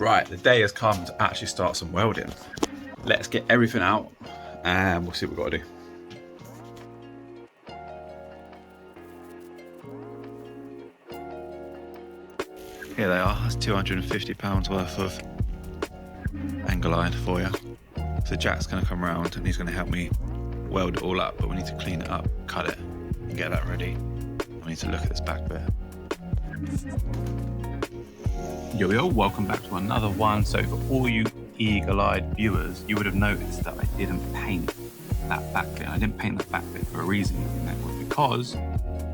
Right, the day has come to actually start some welding. Let's get everything out and we'll see what we've got to do. Here they are, that's £250 worth of angle iron for you. So Jack's going to come round and he's going to help me weld it all up, but we need to clean it up, cut it and get that ready. We need to look at this back bit. Yo, welcome back to another one. So for all you eagle-eyed viewers, you would have noticed that I didn't paint that back bit. I didn't paint that back bit for a reason, and that was because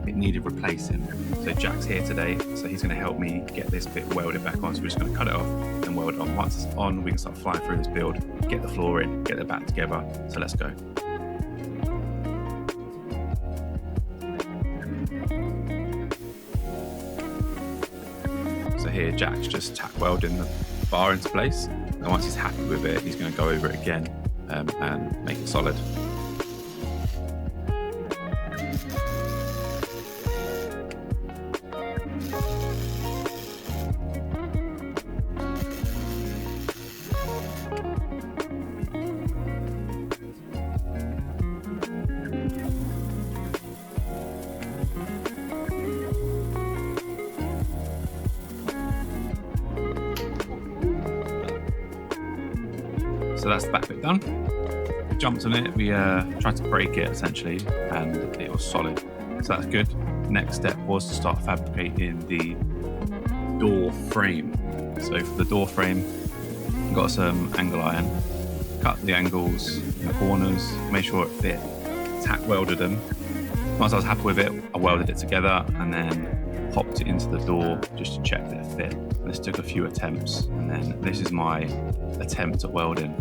it needed replacing. So Jack's here today, so he's going to help me get this bit welded back on. So we're just going to cut it off and weld it on. Once it's on, we can start flying through this build, get the floor in, get the back together. So let's go. So here Jack's just tack welding the bar into place, and once he's happy with it, he's going to go over it again and make it solid. So that's the back bit done. We jumped on it, we tried to break it essentially, and it was solid. So that's good. Next step was to start fabricating the door frame. So for the door frame, I got some angle iron, cut the angles in the corners, made sure it fit, tack welded them. Once I was happy with it, I welded it together and then popped it into the door just to check that it fit. And this took a few attempts, and then this is my attempt at welding.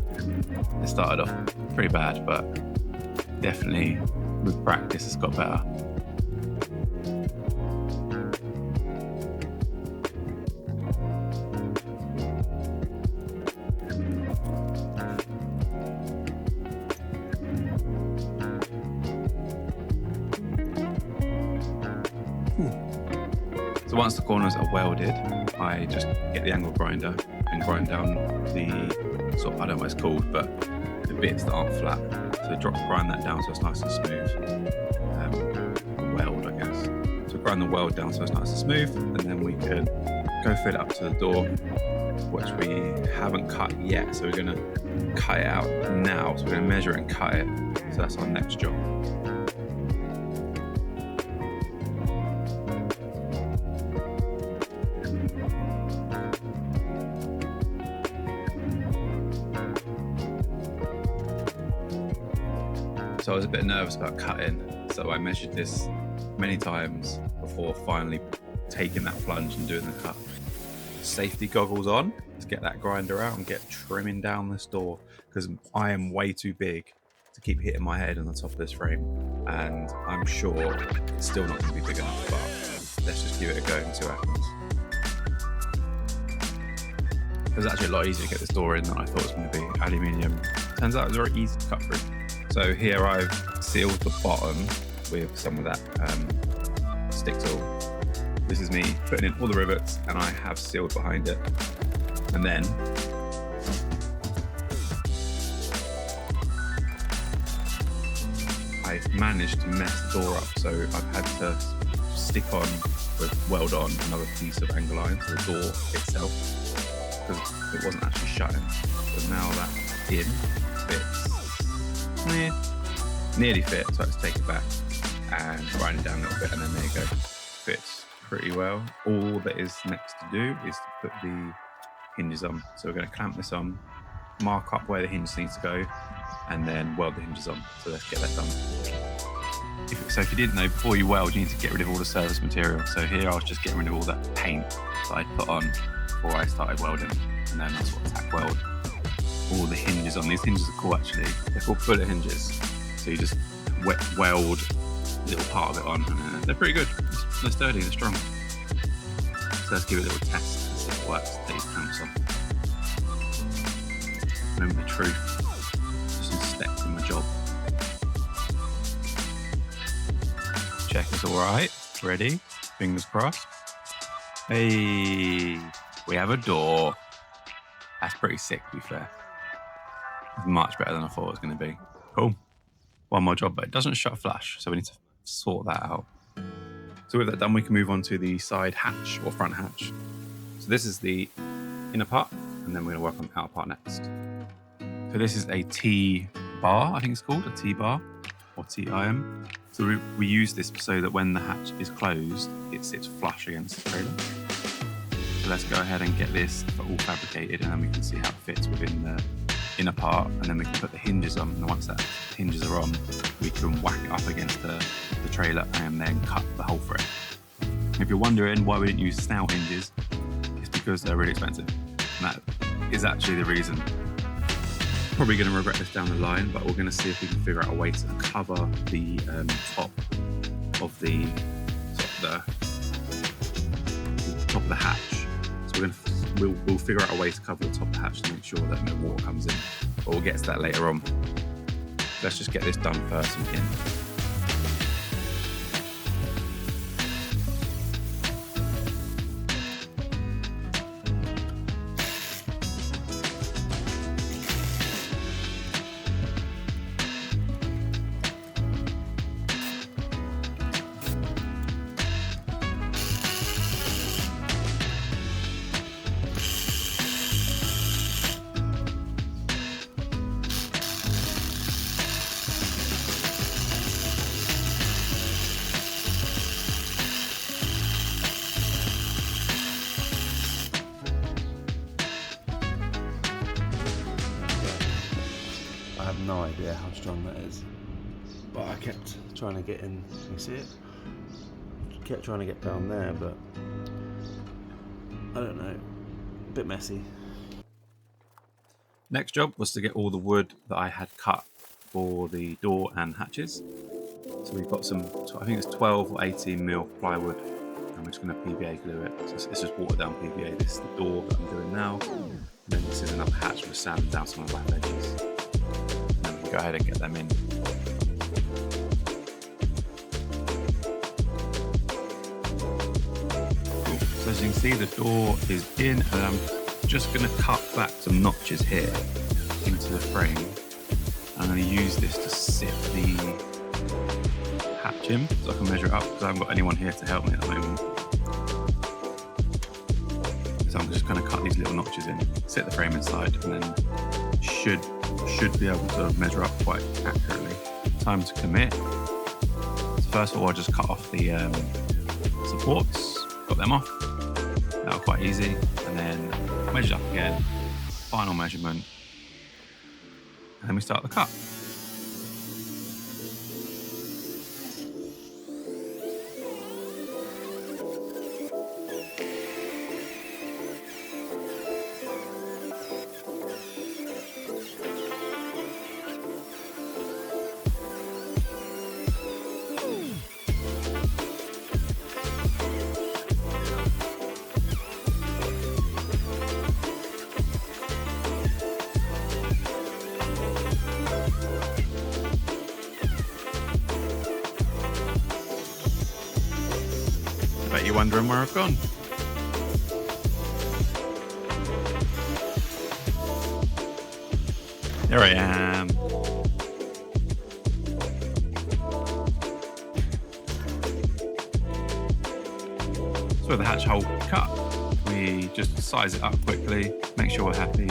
It started off pretty bad, but definitely with practice it's got better. So once the corners are welded, I just get the angle grinder and grind down the sort of, I don't know what it's called, but the bits that aren't flat. So grind that down so it's nice and smooth. Weld, I guess. So grind the weld down so it's nice and smooth, and then we can go fit it up to the door, which we haven't cut yet. So we're going to cut it out now. So we're going to measure it and cut it. So that's our next job. So I was a bit nervous about cutting, so I measured this many times before finally taking that plunge and doing the cut. Safety goggles on, let's get that grinder out and get trimming down this door, because I am way too big to keep hitting my head on the top of this frame, and I'm sure it's still not going to be big enough, but let's just give it a go and see what happens. It was actually a lot easier to get this door in than I thought it was going to be. Aluminium. Turns out it was very easy to cut through. So here I've sealed the bottom with some of that stick tool. This is me putting in all the rivets, and I have sealed behind it. And then I've managed to mess the door up. So I've had to stick on with weld on another piece of angle iron to the door itself, because it wasn't actually shutting. So now that's in, fits. Nearly fit, so I had to take it back and grind it down a little bit, and then there you go. Fits pretty well. All that is next to do is to put the hinges on. So we're going to clamp this on, mark up where the hinge needs to go, and then weld the hinges on. So let's get that done. If you didn't know, before you weld, you need to get rid of all the surface material. So here I was just getting rid of all that paint that I'd put on before I started welding, and then that's what tack weld all the hinges on. These hinges are cool actually. They're called bullet hinges. So you just weld a little part of it on, and they're pretty good. They're sturdy, they're strong. So let's give it a little test and see if it works. Take these clamps off. Remember the truth. Just inspecting the job. Check it's alright. Ready? Fingers crossed. Hey, we have a door. That's pretty sick, to be fair. It's much better than I thought it was going to be. Cool. One more job, but it doesn't shut flush, so we need to sort that out. So with that done, we can move on to the side hatch or front hatch. So this is the inner part, and then we're going to work on the outer part next. So this is a T-bar, I think it's called, a T-bar or T-IM. So we use this so that when the hatch is closed, it sits flush against the trailer. So let's go ahead and get this all fabricated, and then we can see how it fits within the inner part, and then we can put the hinges on, and once that hinges are on, we can whack it up against the trailer and then cut the hole for it. If you're wondering why we didn't use snail hinges, it's because they're really expensive, and that is actually the reason. Probably going to regret this down the line, but we're going to see if we can figure out a way to cover the top of the top of the hatch. So we'll figure out a way to cover the top of the hatch to make sure that no water comes in, but we'll get to that later on. Let's just get this done first and begin. I have no idea how strong that is, but I kept trying to get in. Can you see it? Kept trying to get down there, but I don't know. A bit messy. Next job was to get all the wood that I had cut for the door and hatches. So we've got some, I think it's 12 or 18 mil plywood, and we're just going to PVA glue it. So it's just watered down PVA. This is the door that I'm doing now, and then this is another hatch with sand down some of the black edges. And then we can go ahead and get them in. Cool. So as you can see, the door is in, and I'm just going to cut back some notches here into the frame. I'm going to use this to sit the hatch in so I can measure it up, because I haven't got anyone here to help me at the moment. So I'm just going to cut these little notches in, sit the frame inside, and then should be able to measure up quite accurately. Time to commit. So first of all, I just cut off the supports, got them off. That was quite easy, and then measured up again, final measurement, and then we start the cut. I bet you're wondering where I've gone. There I am. So with the hatch hole cut, we just size it up quickly, make sure we're happy.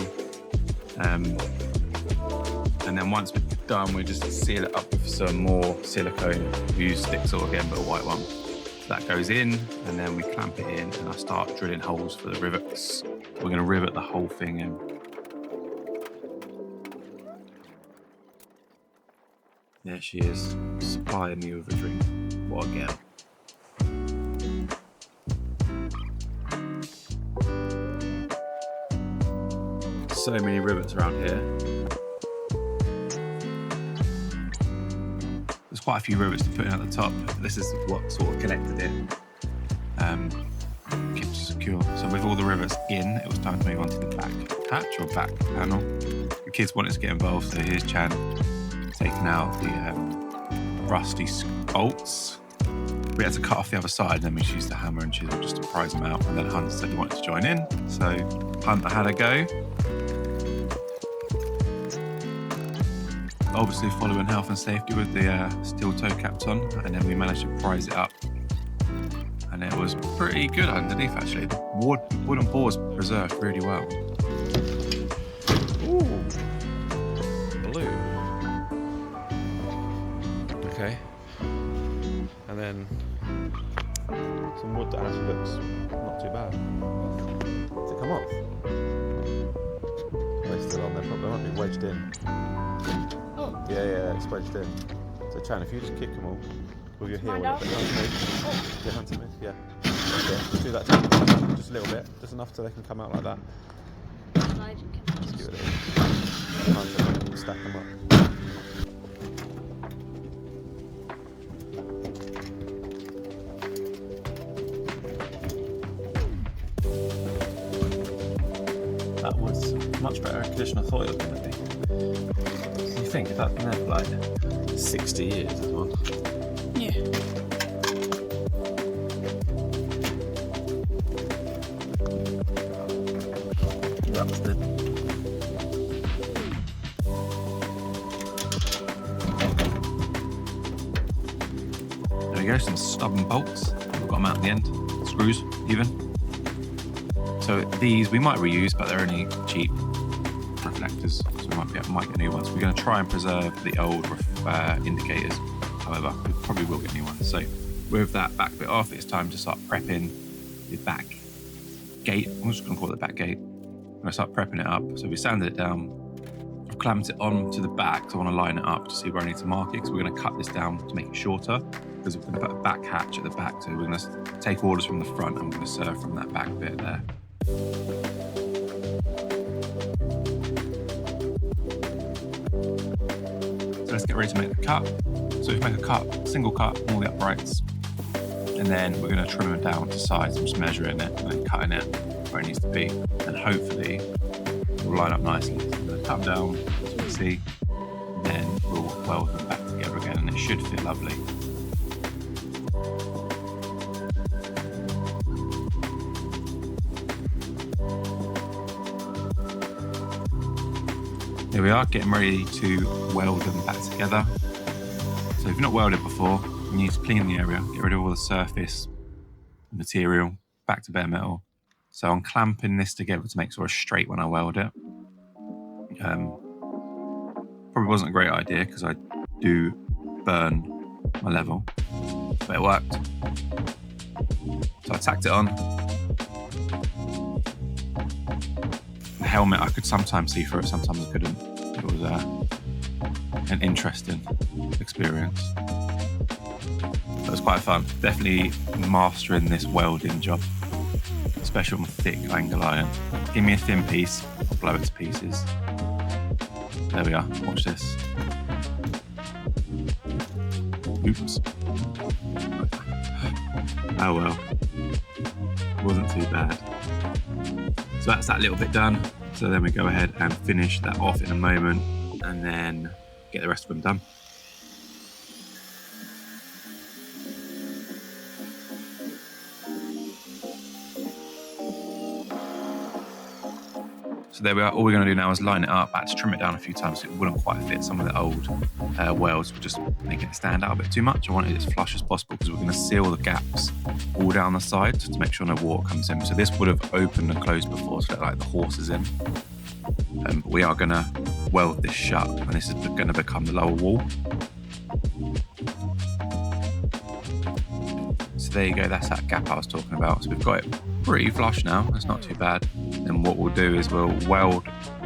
And then once we're done, we just seal it up with some more silicone. We use stick saw again, but a white one. So that goes in, and then we clamp it in, and I start drilling holes for the rivets. We're going to rivet the whole thing in. There she is, supplying me with a drink. What a girl. So many rivets around here. There's quite a few rivets to put in at the top. This is what sort of collected it. Keeps it secure. So with all the rivets in, it was time to move on to the back hatch or back panel. The kids wanted to get involved, so here's Chan taking out the rusty bolts. We had to cut off the other side, and then we just used the hammer and chisel just to prise them out. And then Hunt said he wanted to join in, so Hunt had a go. obviously following health and safety with the steel toe caps on, and then we managed to prise it up. And it was pretty good underneath actually. The wooden boards preserved really well. Ooh, blue. Okay. And then some wood that actually looks not too bad. Does it come off? They're still on there, probably. They might be wedged in. Oh. Yeah, it's wedged in. So Chan, if you just kick them all with your heel a little bit. Yeah, hands to me. Yeah. Just do that too. Just a little bit. Just enough so they can come out like that. Just give it a little. Stack them up. That was much better condition I thought it was going to be. You think if that's been there for like 60 years, this one? Yeah. That was good. There we go, some stubborn bolts. We've got them out at the end, screws even. So these we might reuse, but they're only cheap reflectors, so we might get new ones. We're going to try and preserve the old indicators. However, we probably will get new ones. So with that back bit off, it's time to start prepping the back gate. I'm just going to call it the back gate. I'm going to start prepping it up. So we sanded it down. I've clamped it onto the back, so I want to line it up to see where I need to mark it, because we're going to cut this down to make it shorter, because we're going to put a back hatch at the back. So we're going to take orders from the front and we're going to serve from that back bit there. So let's get ready to make the cut. So we make a cut, single cut, all the uprights, and then we're going to trim it down to size. I'm just measuring it and then cutting it where it needs to be, and hopefully it will line up nicely. So I'm going to cut them down, as you can see, and then we'll weld them back together again, and it should fit lovely. Here we are, getting ready to weld them back together. So if you've not welded before, you need to clean the area, get rid of all the surface material, back to bare metal. So I'm clamping this together to make sure it's straight when I weld it. Probably wasn't a great idea because I do burn my level, but it worked. So I tacked it on. The helmet, I could sometimes see through it, sometimes I couldn't. It was an interesting experience. It was quite fun. Definitely mastering this welding job, especially on thick angle iron. Give me a thin piece, I'll blow it to pieces. There we are, watch this. Oops. Oh well, wasn't too bad. So that's that little bit done. So then we go ahead and finish that off in a moment and then get the rest of them done. So there we are. All we're going to do now is line it up. I had to trim it down a few times so it wouldn't quite fit. Some of the old welds were just making it stand out a bit too much. I wanted it as flush as possible because we're going to seal the gaps all down the sides to make sure no water comes in. So this would have opened and closed before, so like the horse is in. But we are going to weld this shut, and this is going to become the lower wall. So there you go. That's that gap I was talking about. So we've got it pretty flush now. That's not too bad. Then what we'll do is we'll weld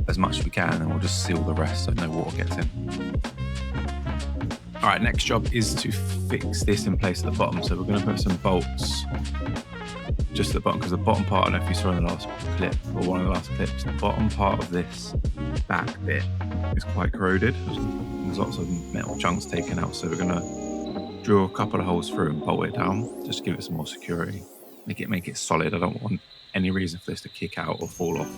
as much as we can, and then we'll just seal the rest so no water gets in. All right, next job is to fix this in place at the bottom. So we're going to put some bolts just at the bottom, because the bottom part, I don't know if you saw in the last clip or one of the last clips, the bottom part of this back bit is quite corroded. There's lots of metal chunks taken out. So we're going to drill a couple of holes through and bolt it down just to give it some more security. Make it solid. I don't want any reason for this to kick out or fall off,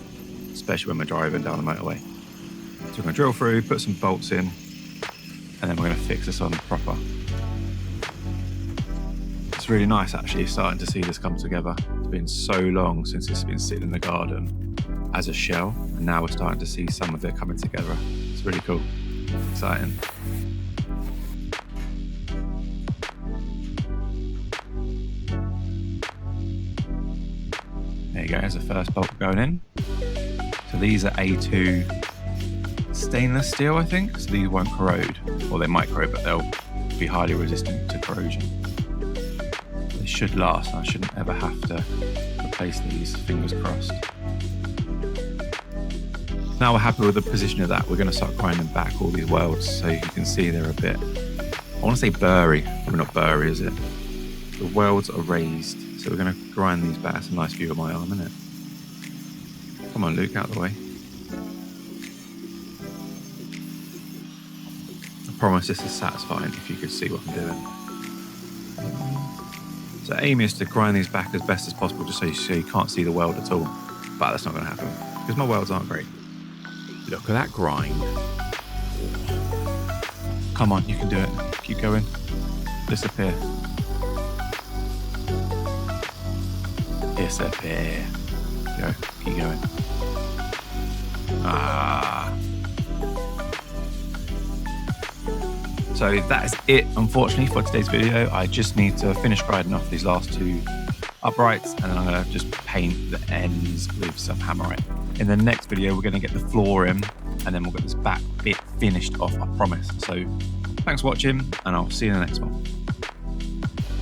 especially when we're driving down the motorway. So we're going to drill through, put some bolts in, and then we're going to fix this on proper. It's really nice actually starting to see this come together. It's been so long since it's been sitting in the garden as a shell, and now we're starting to see some of it coming together. It's really cool. Exciting. There you go, there's the first bolt going in. So these are A2 stainless steel, I think, so these won't corrode. Well, they might corrode, but they'll be highly resistant to corrosion. They should last, and I shouldn't ever have to replace these, fingers crossed. Now we're happy with the position of that, we're going to start grinding back all these welds so you can see they're a bit, I want to say burry, probably not burry, is it? The welds are raised, so we're going to grind these back. That's a nice view of my arm, isn't it? Come on, Luke, out of the way. I promise this is satisfying if you could see what I'm doing. So aim is to grind these back as best as possible just so you can't see the weld at all. But that's not going to happen because my welds aren't great. Look at that grind. Come on, you can do it. Keep going. Disappear. Disappear. Go. Keep going. Ah. So that is it, unfortunately, for today's video. I just need to finish grinding off these last two uprights, and then I'm going to just paint the ends with some hammerite. In the next video, we're going to get the floor in, and then we'll get this back bit finished off, I promise. So thanks for watching, and I'll see you in the next one.